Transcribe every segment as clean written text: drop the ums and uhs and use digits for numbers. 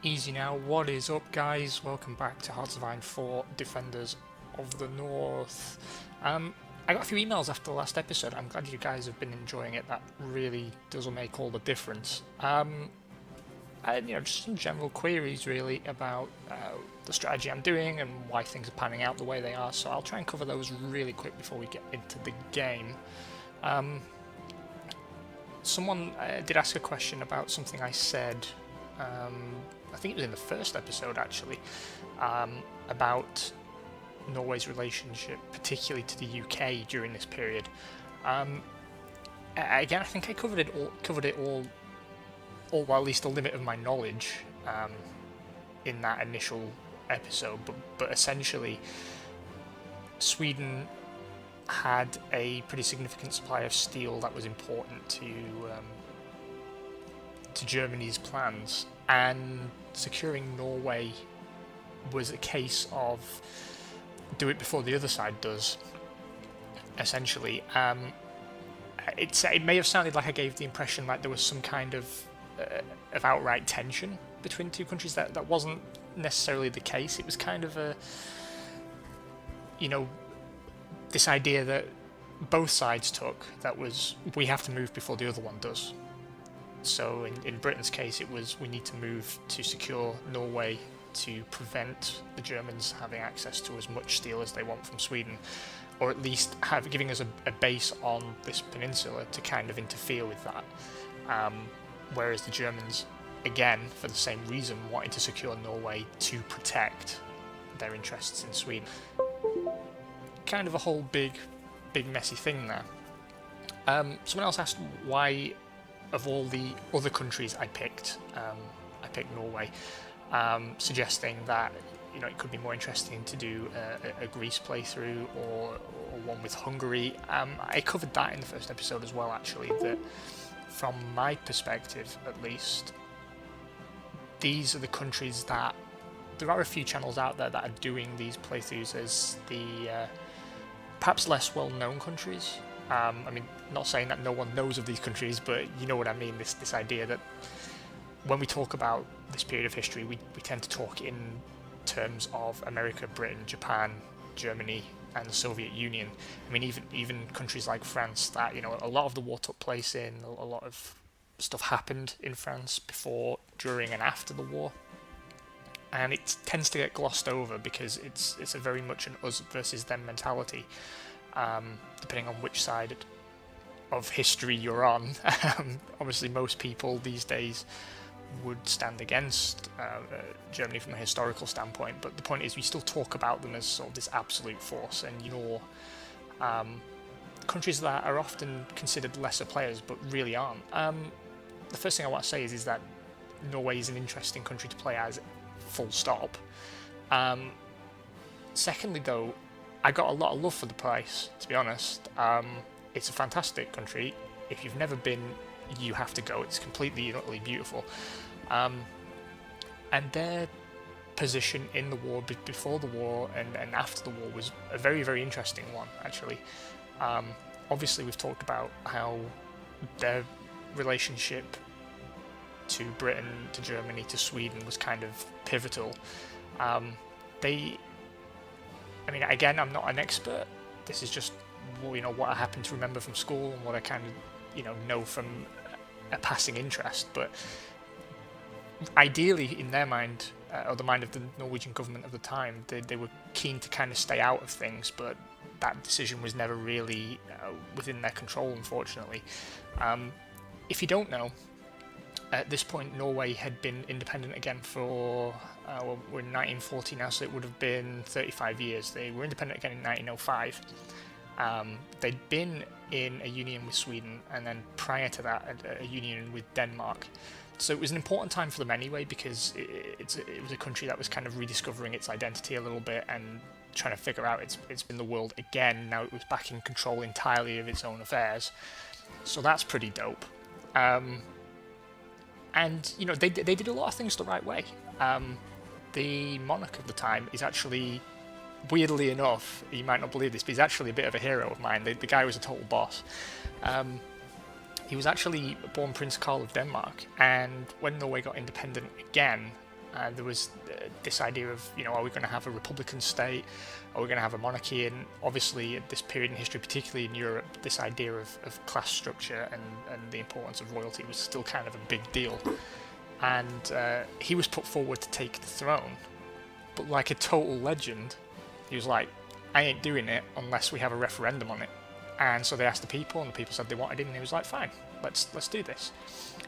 Easy now, what is up guys? Welcome back to Hearts of Iron 4 Defenders of the North. I got a few emails after the last episode. I'm glad you guys have been enjoying it. That really does make all the difference. And just some general queries really about the strategy I'm doing and why things are panning out the way they are. So I'll try and cover those really quick before we get into the game. Someone did ask a question about something I said. I think it was in the first episode actually, about Norway's relationship, particularly to the UK during this period. Again, I think I covered it all, or well, at least the limit of my knowledge in that initial episode. But essentially, Sweden had a pretty significant supply of steel that was important to Germany's plans, and securing Norway was a case of do it before the other side does, essentially. It may have sounded like I gave the impression like there was some kind of outright tension between two countries. That wasn't necessarily the case. It was kind of this idea that both sides took, that was, we have to move before the other one does. So in Britain's case, it was we need to move to secure Norway to prevent the Germans having access to as much steel as they want from Sweden, or at least giving us a base on this peninsula to kind of interfere with that. Whereas the Germans, again, for the same reason, wanted to secure Norway to protect their interests in Sweden. Kind of a whole big messy thing there. Someone else asked why, of all the other countries I picked Norway, suggesting that it could be more interesting to do a Greece playthrough or one with Hungary. I covered that in the first episode as well, actually, that from my perspective at least, these are the countries that there are a few channels out there that are doing these playthroughs as the perhaps less well-known countries. I mean, not saying that no one knows of these countries, but you know what I mean, this idea that when we talk about this period of history, we tend to talk in terms of America, Britain, Japan, Germany, and the Soviet Union. I mean, even countries like France, that a lot of the war took place in, a lot of stuff happened in France before, during, and after the war. And it tends to get glossed over because it's a very much an us versus them mentality, depending on which side of history you're on. Obviously, most people these days would stand against Germany from a historical standpoint, but the point is we still talk about them as sort of this absolute force, and countries that are often considered lesser players but really aren't. The first thing I want to say is that Norway is an interesting country to play as, full stop. Secondly, though, I got a lot of love for the price, to be honest. It's a fantastic country. If you've never been, you have to go. It's completely and utterly beautiful. And their position in the war, before the war and after the war, was a very, very interesting one, actually. Obviously, we've talked about how their relationship to Britain, to Germany, to Sweden was kind of pivotal. I mean, again, I'm not an expert. This is just what I happen to remember from school and what I kind of know from a passing interest. But ideally, in their mind, or the mind of the Norwegian government of the time, they were keen to kind of stay out of things, but that decision was never really within their control, unfortunately. If you don't know, at this point, Norway had been independent again for, we're in 1940 now, so it would have been 35 years. They were independent again in 1905. They'd been in a union with Sweden, and then prior to that, a union with Denmark. So it was an important time for them anyway, because it was a country that was kind of rediscovering its identity a little bit and trying to figure out it's been the world again. Now it was back in control entirely of its own affairs. So that's pretty dope. And they did a lot of things the right way. The monarch of the time is actually, weirdly enough, you might not believe this, but he's actually a bit of a hero of mine. The guy was a total boss. He was actually born Prince Carl of Denmark, and when Norway got independent again, There was this idea of, are we going to have a republican state? Are we going to have a monarchy? And obviously at this period in history, particularly in Europe, this idea of class structure and the importance of royalty was still kind of a big deal. And he was put forward to take the throne, but like a total legend, he was like, I ain't doing it unless we have a referendum on it. And so they asked the people, and the people said they wanted it, and he was like, fine, let's do this.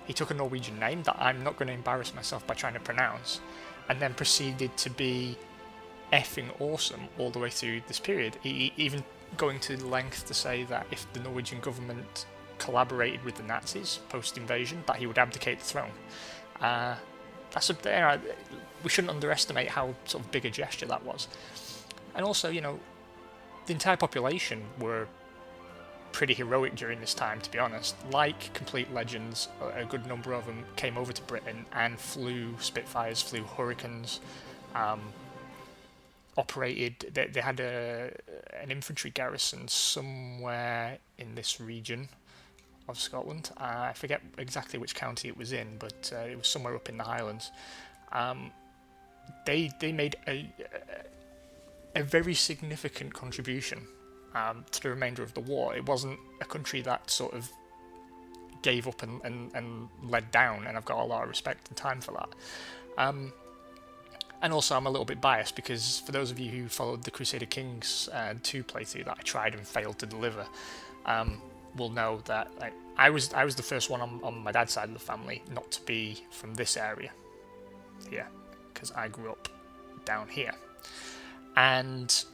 He took a Norwegian name that I'm not going to embarrass myself by trying to pronounce, and then proceeded to be effing awesome all the way through this period. He even going to the length to say that if the Norwegian government collaborated with the Nazis post-invasion, that he would abdicate the throne. We shouldn't underestimate how sort of big a gesture that was. And also, the entire population were pretty heroic during this time, to be honest. Like complete legends, a good number of them came over to Britain and flew Spitfires, flew Hurricanes, operated. They had an infantry garrison somewhere in this region of Scotland. I forget exactly which county it was in, but it was somewhere up in the Highlands. They made a very significant contribution to the remainder of the war. It wasn't a country that sort of gave up and led down, and I've got a lot of respect and time for that. And also I'm a little bit biased because for those of you who followed the Crusader Kings 2 playthrough that I tried and failed to deliver, will know that I was the first one on my dad's side of the family not to be from this area here, because I grew up down here. And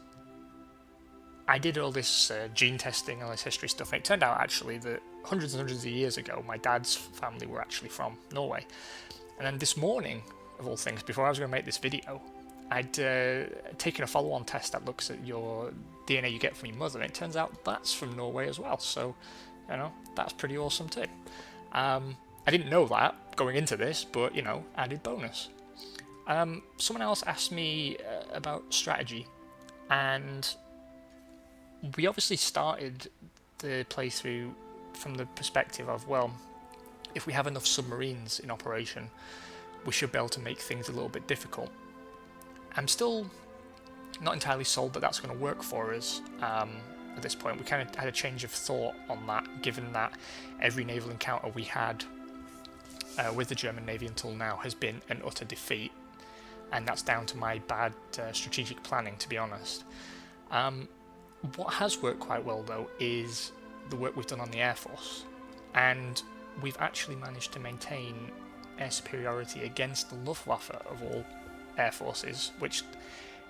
I did all this gene testing, all this history stuff, and it turned out actually that hundreds and hundreds of years ago, my dad's family were actually from Norway. And then this morning, of all things, before I was going to make this video, I'd taken a follow-on test that looks at your DNA you get from your mother, and it turns out that's from Norway as well. So, that's pretty awesome too. I didn't know that going into this, but, added bonus. Someone else asked me about strategy, and we obviously started the playthrough from the perspective of, well, if we have enough submarines in operation, we should be able to make things a little bit difficult. I'm still not entirely sold that that's going to work for us at this point. We kind of had a change of thought on that, given that every naval encounter we had with the German Navy until now has been an utter defeat. And that's down to my bad strategic planning, to be honest. What has worked quite well, though, is the work we've done on the Air Force. And we've actually managed to maintain air superiority against the Luftwaffe of all air forces, which,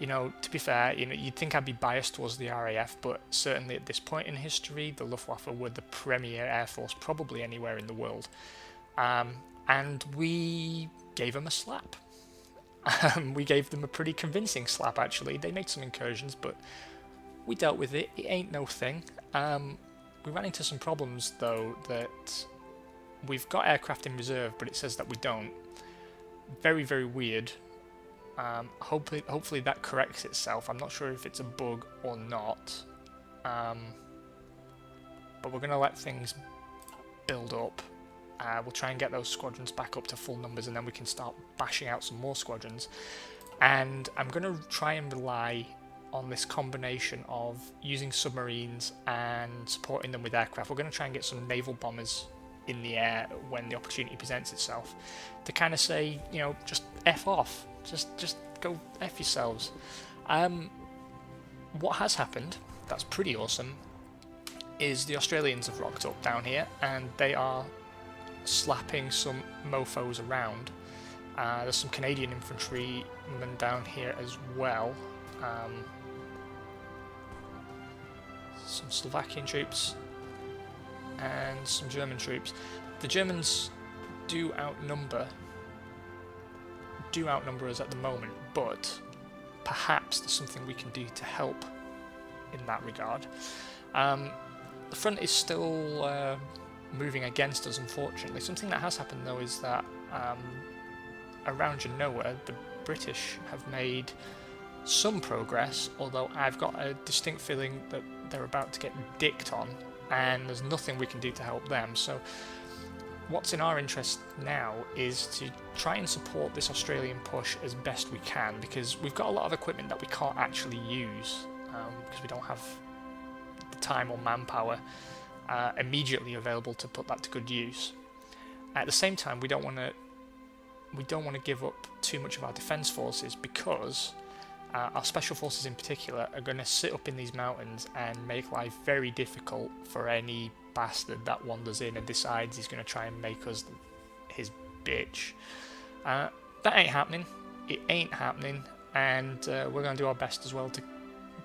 to be fair, you'd think I'd be biased towards the RAF, but certainly at this point in history, the Luftwaffe were the premier air force probably anywhere in the world. And we gave them a slap. We gave them a pretty convincing slap, actually. They made some incursions, but we dealt with it. It ain't no thing. We ran into some problems, though, that we've got aircraft in reserve, but it says that we don't. Very, very weird. Hopefully that corrects itself. I'm not sure if it's a bug or not. But we're going to let things build up. We'll try and get those squadrons back up to full numbers, and then we can start bashing out some more squadrons. And I'm going to try and rely on this combination of using submarines and supporting them with aircraft. We're going to try and get some naval bombers in the air when the opportunity presents itself, to kind of say, just F off. Just go F yourselves. What has happened, that's pretty awesome, is the Australians have rocked up down here, and they are slapping some mofos around. There's some Canadian infantrymen down here as well. Some Slovakian troops and some German troops. The Germans do outnumber us at the moment, but perhaps there's something we can do to help in that regard. The front is still moving against us, unfortunately. Something that has happened, though, is that around Genoa, the British have made some progress, although I've got a distinct feeling that they're about to get dicked on, and there's nothing we can do to help them. So what's in our interest now is to try and support this Australian push as best we can, because we've got a lot of equipment that we can't actually use because we don't have the time or manpower immediately available to put that to good use. At the same time, we don't want to give up too much of our defence forces, because our special forces in particular are going to sit up in these mountains and make life very difficult for any bastard that wanders in and decides he's going to try and make us his bitch. That ain't happening. It ain't happening, and we're going to do our best as well to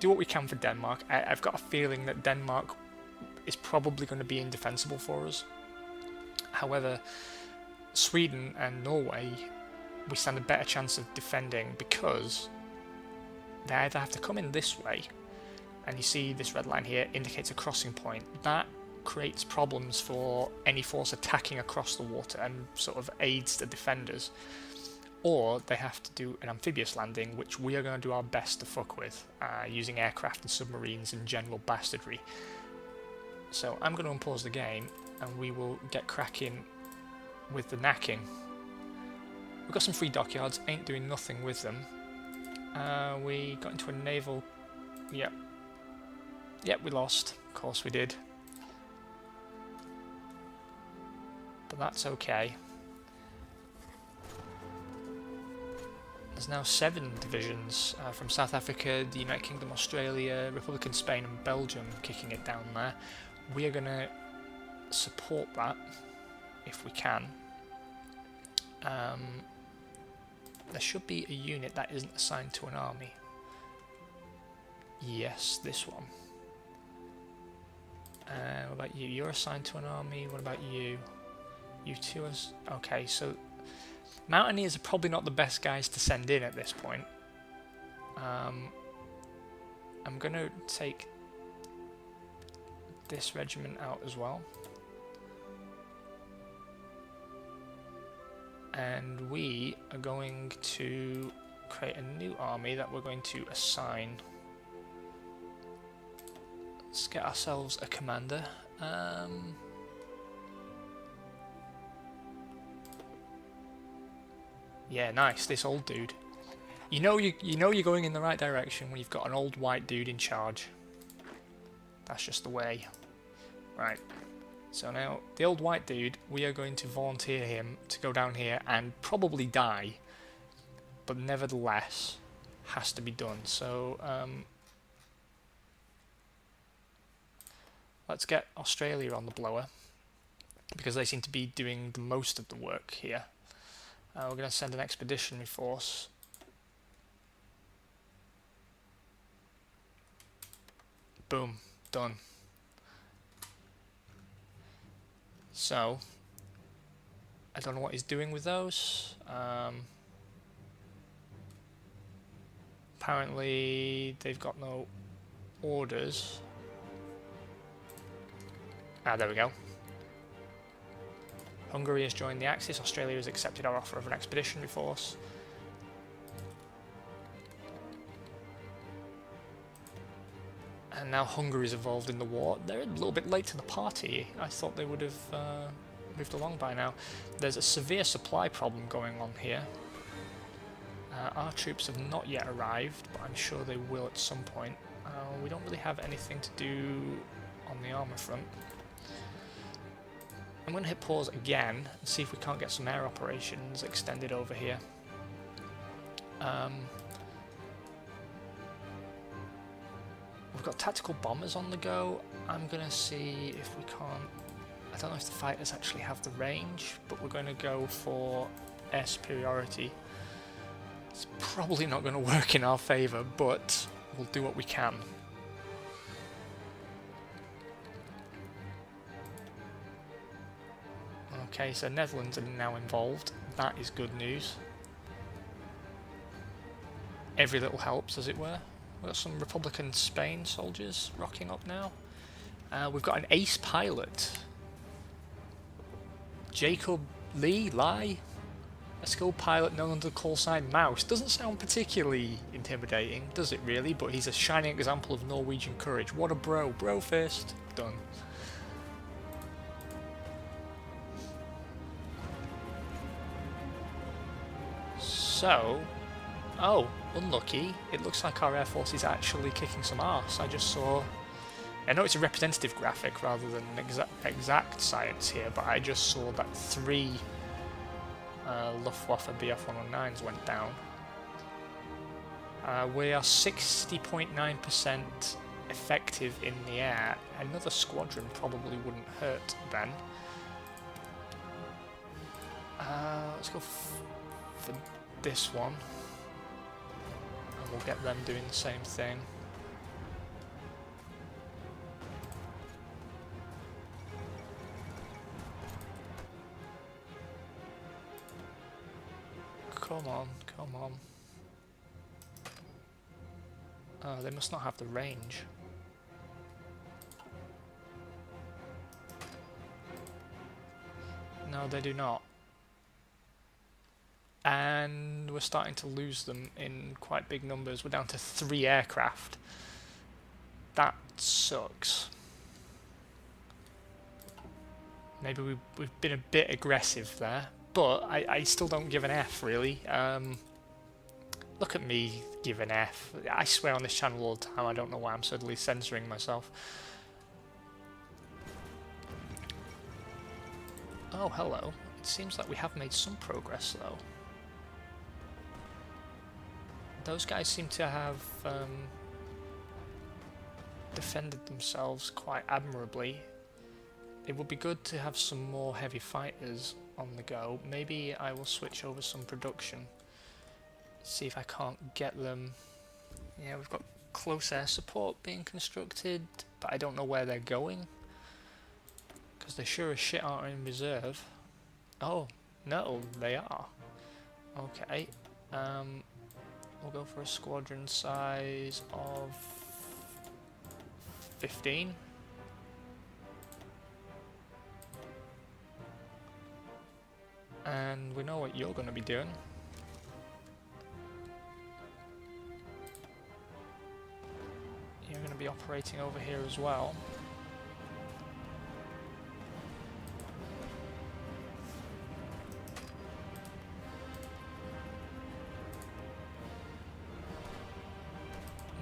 do what we can for Denmark. I've got a feeling that Denmark is probably going to be indefensible for us. However, Sweden and Norway, we stand a better chance of defending, because they either have to come in this way, and you see this red line here indicates a crossing point. That creates problems for any force attacking across the water and sort of aids the defenders, or they have to do an amphibious landing, which we are going to do our best to fuck with, using aircraft and submarines and general bastardry. So I'm going to unpause the game and we will get cracking with the knacking. We've got some free dockyards, ain't doing nothing with them. We got into a naval... Yep, we lost. Of course we did. But that's okay. There's now 7 divisions from South Africa, the United Kingdom, Australia, Republic of Spain and Belgium kicking it down there. We are going to support that if we can. There should be a unit that isn't assigned to an army. Yes, this one. What about you? You're assigned to an army. What about you? You two are... Okay, so Mountaineers are probably not the best guys to send in at this point. I'm going to take this regiment out as well. And we are going to create a new army that we're going to assign. Let's get ourselves a commander. Yeah, nice. This old dude. You know you're going in the right direction when you've got an old white dude in charge. That's just the way. Right. So now, the old white dude, we are going to volunteer him to go down here and probably die, but nevertheless, has to be done. So, let's get Australia on the blower, because they seem to be doing the most of the work here. We're going to send an expeditionary force. Boom, done. So, I don't know what he's doing with those. Apparently, they've got no orders. Ah, there we go. Hungary has joined the Axis. Australia has accepted our offer of an expeditionary force. And now Hungary's involved in the war. They're a little bit late to the party. I thought they would have moved along by now. There's a severe supply problem going on here. Our troops have not yet arrived, but I'm sure they will at some point. We don't really have anything to do on the armour front. I'm going to hit pause again and see if we can't get some air operations extended over here. We've got tactical bombers on the go. I'm going to see if we can't... I don't know if the fighters actually have the range, but we're going to go for air superiority. It's probably not going to work in our favour, but we'll do what we can. Okay, so Netherlands are now involved. That is good news. Every little helps, as it were. We've got some Republican Spain soldiers rocking up now. We've got an ace pilot. Jacob Lai, a skilled pilot known under the call sign Mouse. Doesn't sound particularly intimidating, does it really? But he's a shining example of Norwegian courage. What a bro. Bro fist. Done. So, oh, unlucky. It looks like our Air Force is actually kicking some arse. I just saw... I know it's a representative graphic rather than an exact science here, but I just saw that 3 Luftwaffe Bf-109s went down. We are 60.9% effective in the air. Another squadron probably wouldn't hurt then. Let's go for this one. And we'll get them doing the same thing. Come on, come on. Oh, they must not have the range. No, they do not. And we're starting to lose them in quite big numbers. We're down to 3 aircraft. That sucks. Maybe we've been a bit aggressive there, but I still don't give an F, really. Look at me give an F. I swear on this channel all the time. I don't know why I'm suddenly censoring myself. Oh, hello. It seems like we have made some progress, though. Those guys seem to have defended themselves quite admirably. It would be good to have some more heavy fighters on the go. Maybe I will switch over some production. See if I can't get them. Yeah, we've got close air support being constructed, but I don't know where they're going. Because they sure as shit aren't in reserve. Oh, no, they are. Okay. We'll go for a squadron size of 15. And we know what you're going to be doing. You're going to be operating over here as well.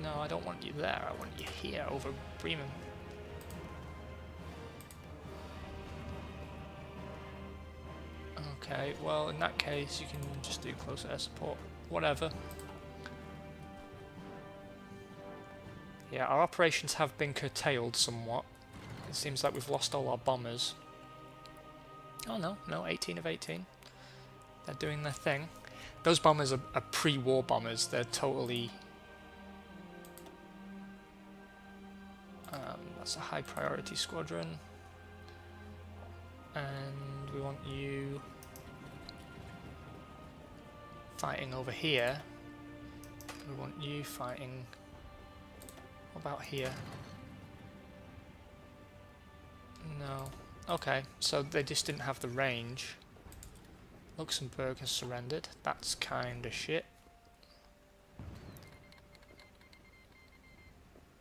No, I don't want you there. I want you here over Bremen. Okay, well in that case you can just do close air support. Whatever. Yeah, our operations have been curtailed somewhat. It seems like we've lost all our bombers. Oh no, 18 of 18. They're doing their thing. Those bombers are pre-war bombers. They're totally... that's a high priority squadron. And we want you fighting over here. We want you fighting... What about here? No. Okay, so they just didn't have the range. Luxembourg has surrendered. That's kinda shit.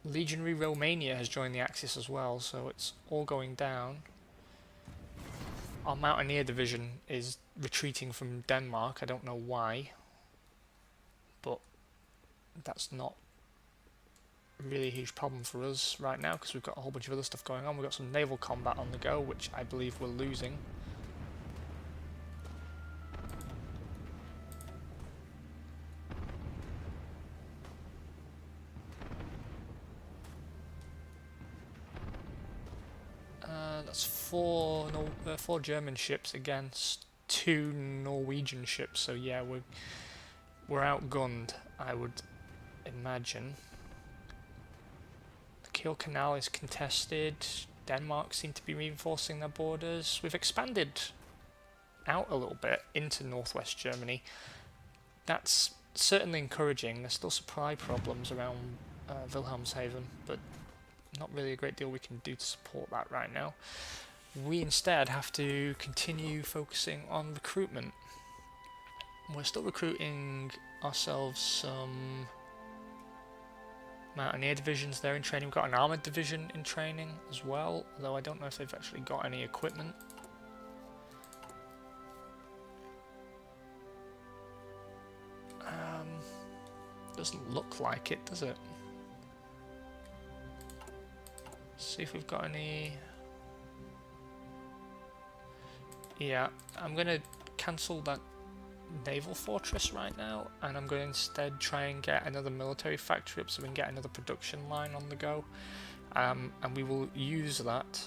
Legionary Romania has joined the Axis as well, so it's all going down. Our Mountaineer Division is retreating from Denmark. I don't know why, but that's not really a huge problem for us right now because we've got a whole bunch of other stuff going on. We've got some naval combat on the go, which I believe we're losing. That's four German ships against 2 Norwegian ships. So yeah, we're outgunned, I would imagine. The Kiel Canal is contested. Denmark seem to be reinforcing their borders. We've expanded out a little bit into northwest Germany. That's certainly encouraging. There's still supply problems around Wilhelmshaven, but not really a great deal we can do to support that right now. We instead have to continue focusing on recruitment. We're still recruiting ourselves some Mountaineer divisions there in training. We've got an armoured division in training as well, although I don't know if they've actually got any equipment. Doesn't look like it, does it? See if we've got any... Yeah, I'm gonna cancel that naval fortress right now, and I'm going to instead try and get another military factory up so we can get another production line on the go, and we will use that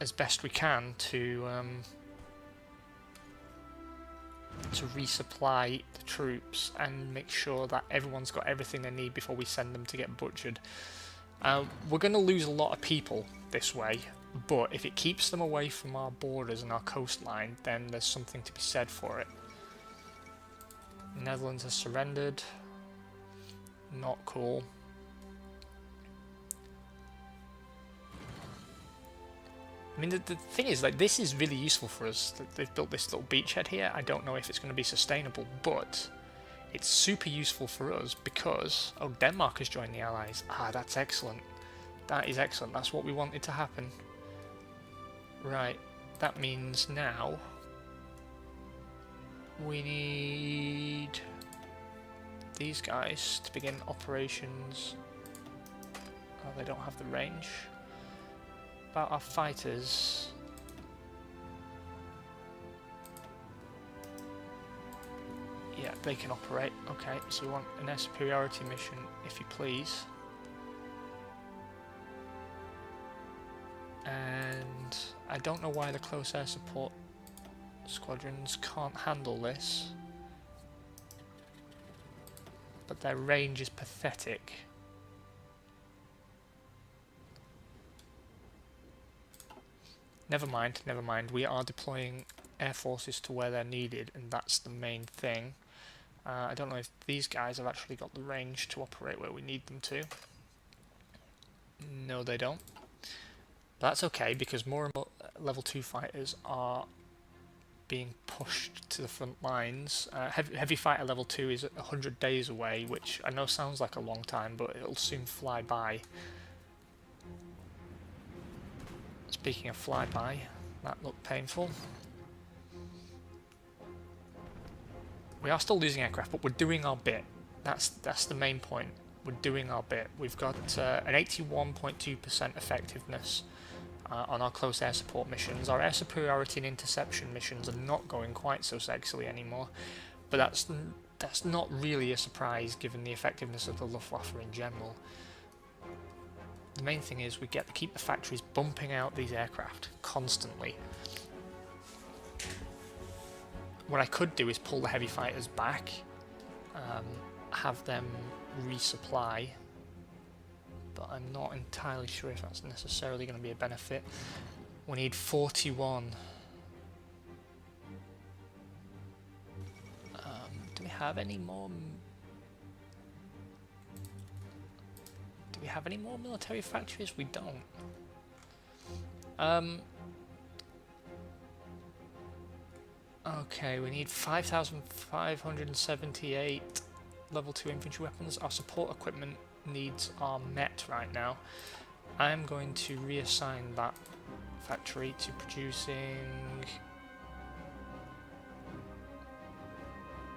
as best we can to resupply the troops and make sure that everyone's got everything they need before we send them to get butchered. We're going to lose a lot of people this way, but if it keeps them away from our borders and our coastline, then there's something to be said for it. Netherlands has surrendered. Not cool. I mean, the thing is, like, this is really useful for us. They've built this little beachhead here. I don't know if it's going to be sustainable, but it's super useful for us because... Oh, Denmark has joined the Allies. Ah, that's excellent. That is excellent. That's what we wanted to happen. Right. That means now we need these guys to begin operations. Oh, they don't have the range. About our fighters. Yeah, they can operate. Okay, so we want an air superiority mission, if you please. And I don't know why the close air support squadrons can't handle this, but their range is pathetic. Never mind, never mind. We are deploying air forces to where they're needed, and that's the main thing. I don't know if these guys have actually got the range to operate where we need them to. No, they don't. But that's okay, because more and more level 2 fighters are being pushed to the front lines. Heavy fighter level 2 is 100 days away, which I know sounds like a long time, but it'll soon fly by. Speaking of flyby, that looked painful. We are still losing aircraft, but we're doing our bit. That's the main point. We're doing our bit. We've got an 81.2% effectiveness on our close air support missions. Our air superiority and interception missions are not going quite so sexily anymore, but that's not really a surprise given the effectiveness of the Luftwaffe in general. The main thing is we get to keep the factories bumping out these aircraft constantly. What I could do is pull the heavy fighters back, have them resupply, but I'm not entirely sure if that's necessarily going to be a benefit. We need 41. Do we have any more? Do we have any more military factories? We don't. Okay, we need 5,578 level 2 infantry weapons. Our support equipment needs are met right now. I'm going to reassign that factory to producing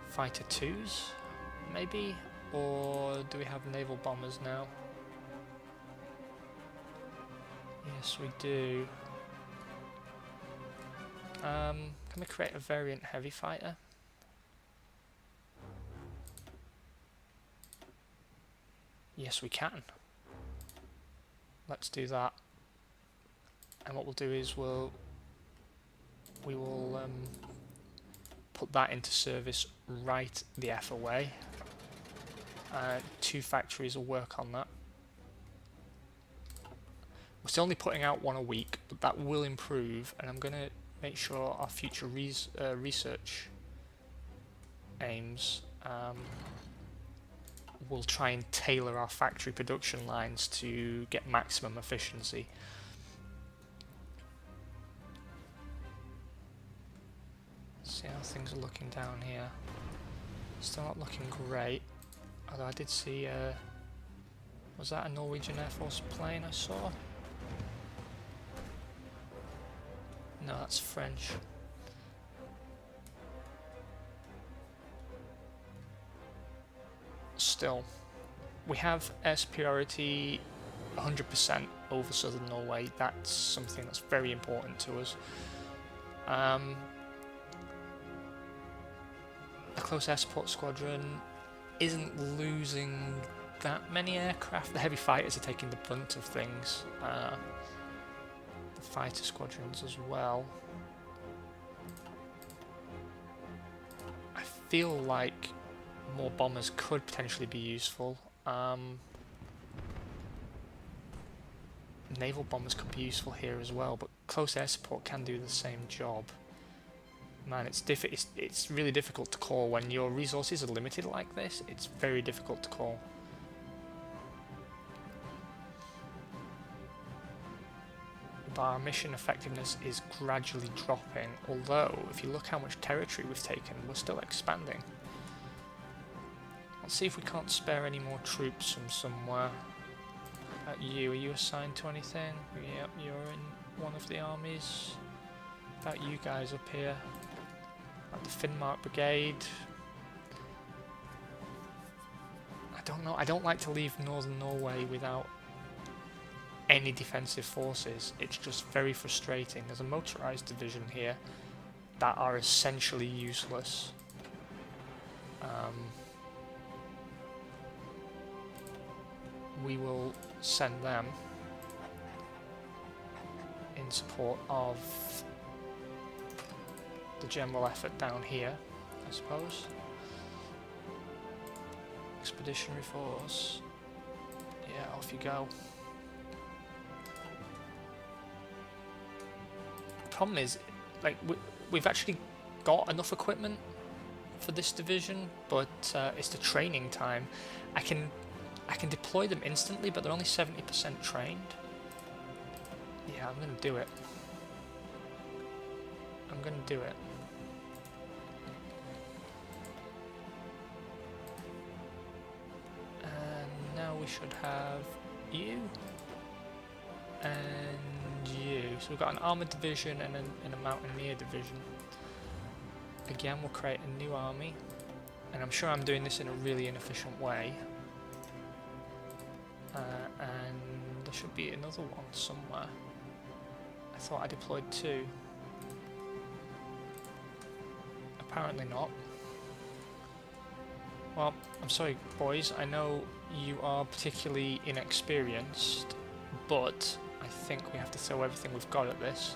fighter 2s, maybe? Or do we have naval bombers now? Yes, we do. Can we create a variant heavy fighter? Yes, we can. Let's do that. And what we'll do is we will put that into service right the F away. 2 factories will work on that. We're still only putting out 1 a week, but that will improve, and I'm going to make sure our future research aims will try and tailor our factory production lines to get maximum efficiency. See how things are looking down here. Still not looking great, although I did see was that a Norwegian Air Force plane I saw? No, that's French. still. We have air superiority 100% over southern Norway. That's something that's very important to us. A close air support squadron isn't losing that many aircraft. The heavy fighters are taking the brunt of things. The fighter squadrons as well. I feel like more bombers could potentially be useful. Naval bombers could be useful here as well, but close air support can do the same job. Man, it's really difficult to call when your resources are limited like this. It's very difficult to call. But our mission effectiveness is gradually dropping, although if you look how much territory we've taken, we're still expanding. Let's see if we can't spare any more troops from somewhere. You, are you assigned to anything? Yep, you're in one of the armies. About you guys up here. Like the Finnmark Brigade. I don't know, I don't like to leave northern Norway without any defensive forces. It's just very frustrating. There's a motorised division here that are essentially useless. We will send them in support of the general effort down here, I suppose. Expeditionary force. Yeah, off you go. Problem is, like, we've actually got enough equipment for this division, but it's the training time. I can deploy them instantly, but they're only 70% trained. Yeah, I'm gonna do it. I'm gonna do it. And now we should have you and you. So we've got an armoured division and a mountaineer division. Again, we'll create a new army, and I'm sure I'm doing this in a really inefficient way. And there should be another one somewhere. I thought I deployed 2. Apparently not. Well, I'm sorry boys, I know you are particularly inexperienced, but I think we have to throw everything we've got at this.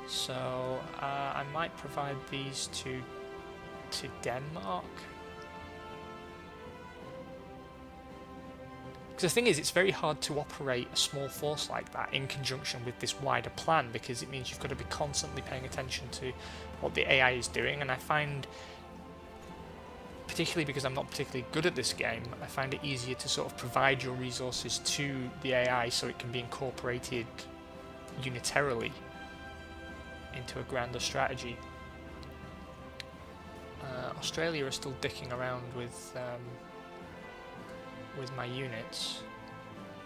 So I might provide these to Denmark. Because the thing is, it's very hard to operate a small force like that in conjunction with this wider plan, because it means you've got to be constantly paying attention to what the AI is doing, and I find, particularly because I'm not particularly good at this game, I find it easier to sort of provide your resources to the AI so it can be incorporated unitarily into a grander strategy. Australia are still dicking around with my units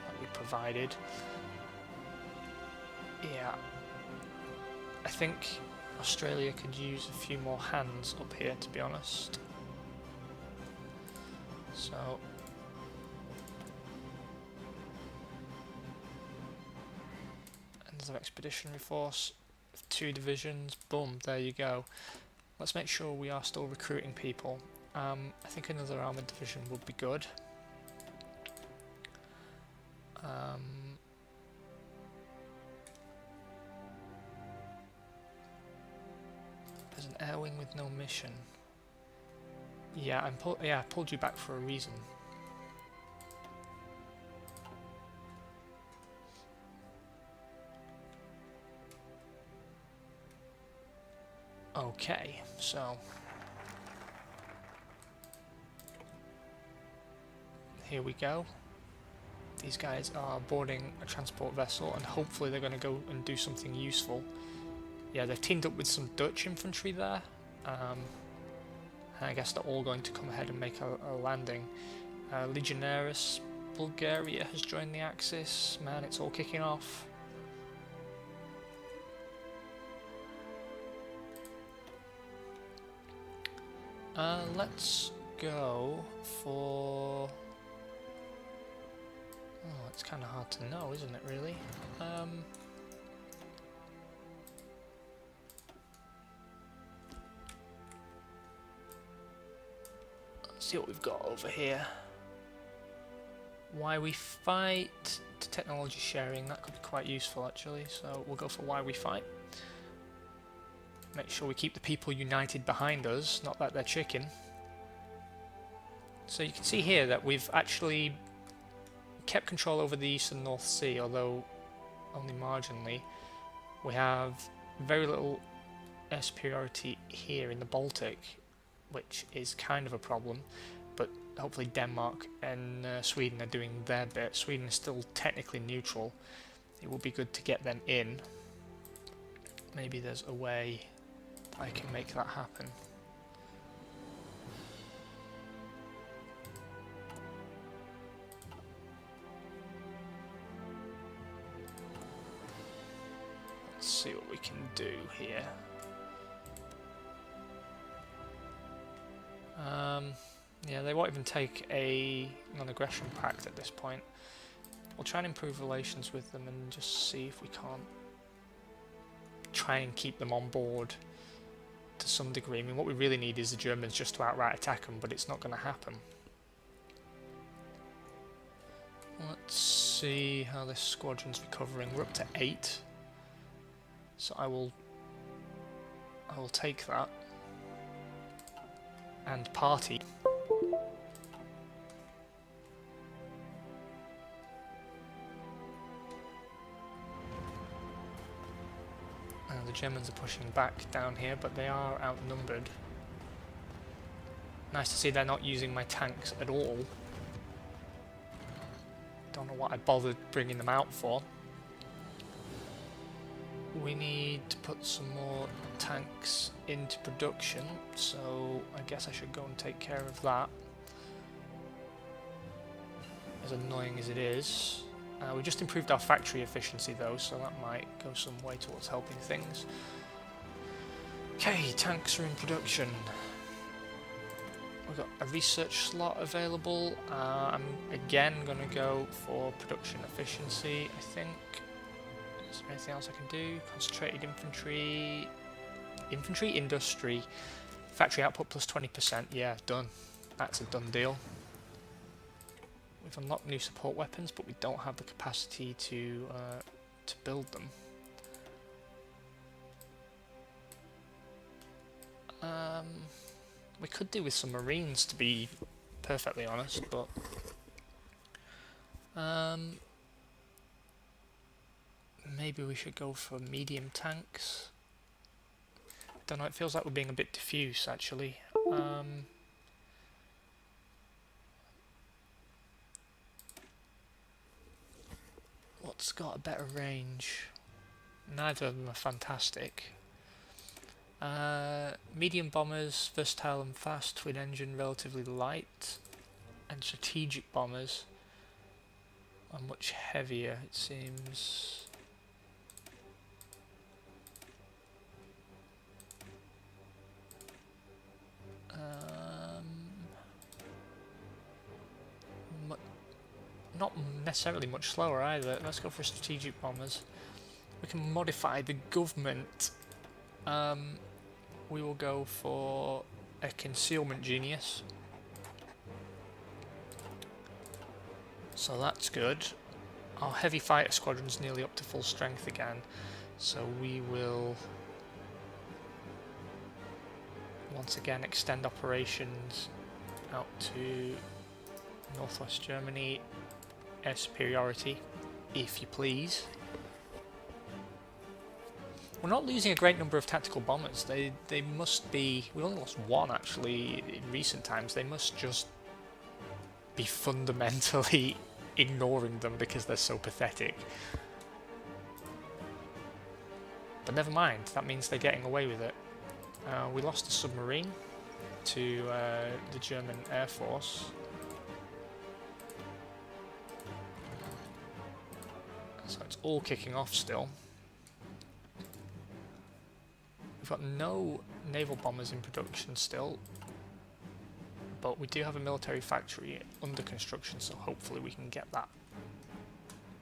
that we provided. Yeah, I think Australia could use a few more hands up here, to be honest. So another expeditionary force, 2 divisions, boom, there you go. Let's make sure we are still recruiting people. I think another armoured division would be good. There's an air wing with no mission. Yeah, I pulled you back for a reason. Okay, so here we go. These guys are boarding a transport vessel, and hopefully they're going to go and do something useful. Yeah, they've teamed up with some Dutch infantry there. And I guess they're all going to come ahead and make a landing. Legionaris Bulgaria has joined the Axis. Man, it's all kicking off. Let's go for... Oh, it's kind of hard to know, isn't it, really? Let's see what we've got over here. Why we fight to technology sharing, that could be quite useful actually, so we'll go for why we fight. Make sure we keep the people united behind us, not that they're chicken. So you can see here that we've actually kept control over the East and North Sea, although only marginally. We have very little air superiority here in the Baltic, which is kind of a problem, but hopefully Denmark and Sweden are doing their bit. Sweden is still technically neutral. It will be good to get them in. Maybe there's a way I can make that happen. Let's see what we can do here. Yeah, they won't even take a non-aggression pact at this point. We'll try and improve relations with them and just see if we can't try and keep them on board to some degree. I mean, what we really need is the Germans just to outright attack them, but it's not going to happen. Let's see how this squadron's recovering. We're up to 8, so I will take that and party. The Germans are pushing back down here, but they are outnumbered. Nice to see they're not using my tanks at all. Don't know what I bothered bringing them out for. We need to put some more tanks into production, so I guess I should go and take care of that. As annoying as it is. We just improved our factory efficiency though, so that might go some way towards helping things. Okay, tanks are in production. We've got a research slot available. I'm again going to go for production efficiency, I think. Is there anything else I can do? Concentrated infantry. Infantry industry. Factory output plus 20%. Yeah, done. That's a done deal. We've unlocked new support weapons, but we don't have the capacity to build them. We could do with some marines, to be perfectly honest, but maybe we should go for medium tanks. Don't know. It feels like we're being a bit diffuse, actually. What's got a better range? Neither of them are fantastic. Medium bombers, versatile and fast, twin engine, relatively light, and strategic bombers are much heavier, it seems. Not necessarily much slower either. Let's go for strategic bombers. We can modify the government. We will go for a concealment genius. So that's good. Our heavy fighter squadron's nearly up to full strength again, so we will once again extend operations out to northwest Germany. Air superiority, if you please. We're not losing a great number of tactical bombers. They must be... We only lost one actually in recent times. They must just be fundamentally ignoring them because they're so pathetic. But never mind, that means they're getting away with it. We lost a submarine to the German Air Force. So it's all kicking off still. We've got no naval bombers in production still. but we do have a military factory under construction, so hopefully we can get that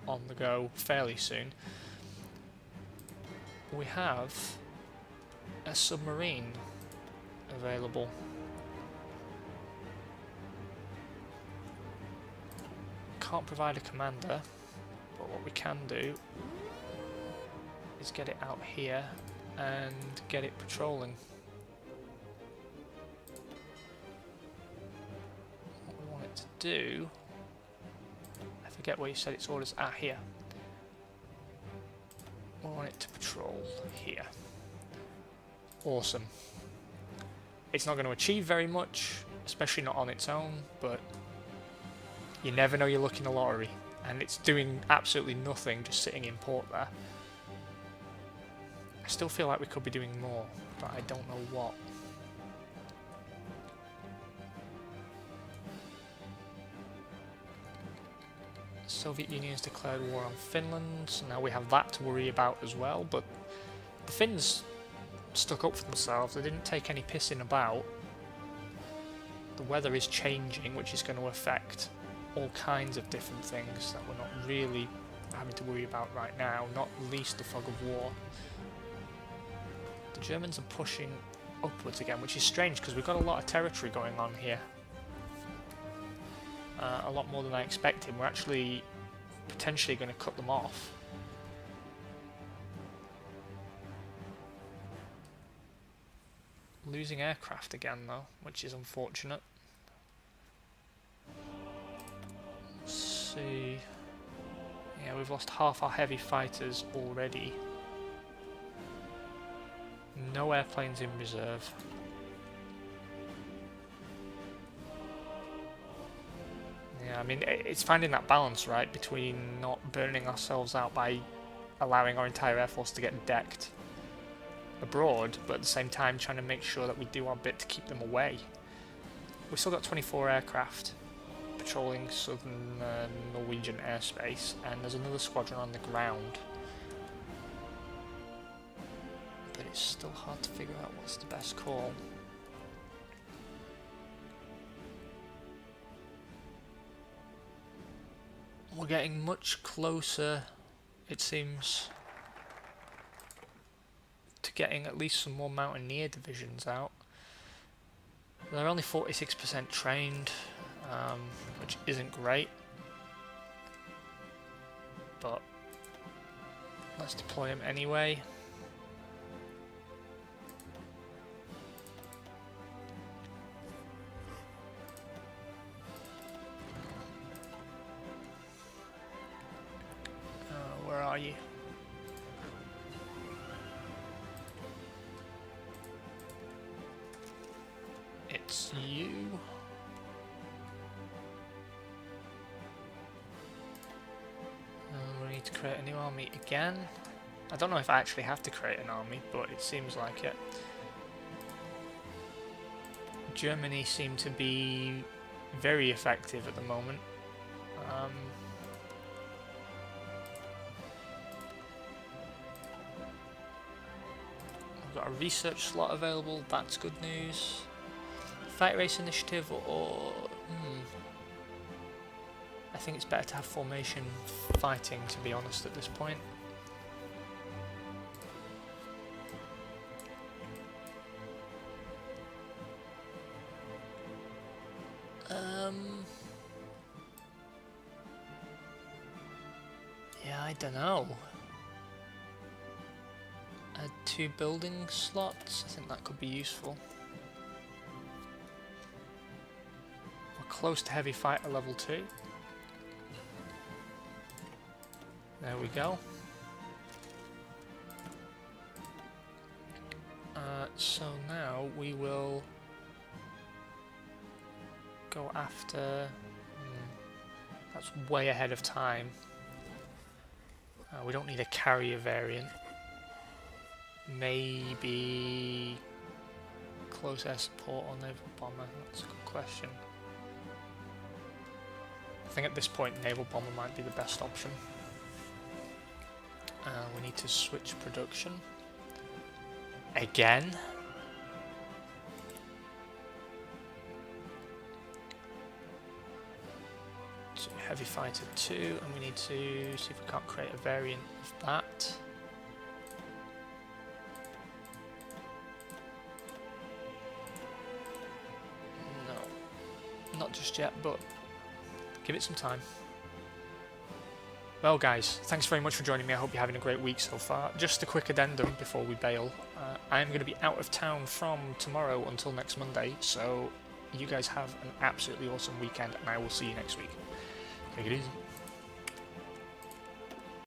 on the go fairly soon. We have a submarine available. Can't provide a commander, but what we can do is get it out here and get it patrolling. What we want it to do, I forget where you said its orders are. Here. We want it to patrol here. Awesome. It's not going to achieve very much, especially not on its own, but you never know you're looking a lottery, and it's doing absolutely nothing, just sitting in port there. I still feel like we could be doing more, but I don't know what. Soviet Union has declared war on Finland, so now we have that to worry about as well, but the Finns stuck up for themselves. They didn't take any pissing about. The weather is changing, which is going to affect all kinds of different things that we're not really having to worry about right now, not least the fog of war. The Germans are pushing upwards again, which is strange because we've got a lot of territory going on here. A lot more than I expected. We're actually potentially going to cut them off. Losing aircraft again though, which is unfortunate. Let's see. Yeah, we've lost half our heavy fighters already. No airplanes in reserve. Yeah, I mean, it's finding that balance, right, between not burning ourselves out by allowing our entire air force to get decked abroad, but at the same time trying to make sure that we do our bit to keep them away. We've still got 24 aircraft patrolling southern Norwegian airspace, and there's another squadron on the ground. But it's still hard to figure out what's the best call. We're getting much closer, it seems, to getting at least some more mountaineer divisions out. They're only 46% trained, which isn't great, but let's deploy them anyway. Where are you? It's you. We need to create a new army again. I don't know if I actually have to create an army, but it seems like it. Germany seem to be very effective at the moment. We've got a research slot available, that's good news. Fight race initiative, or I think it's better to have formation fighting, to be honest, at this point. Yeah, I don't know. Add 2 building slots, I think that could be useful. We're close to heavy fighter level 2. There we go. So now we will go after... that's way ahead of time. We don't need a carrier variant. Maybe close air support or naval bomber? That's a good question. I think at this point naval bomber might be the best option. We need to switch production. Again? Heavy Fighter 2, and we need to see if we can't create a variant of that. No, not just yet, but give it some time. Well guys, thanks very much for joining me. I hope you're having a great week so far. Just a quick addendum before we bail. I am going to be out of town from tomorrow until next Monday, so you guys have an absolutely awesome weekend, and I will see you next week. Take it easy.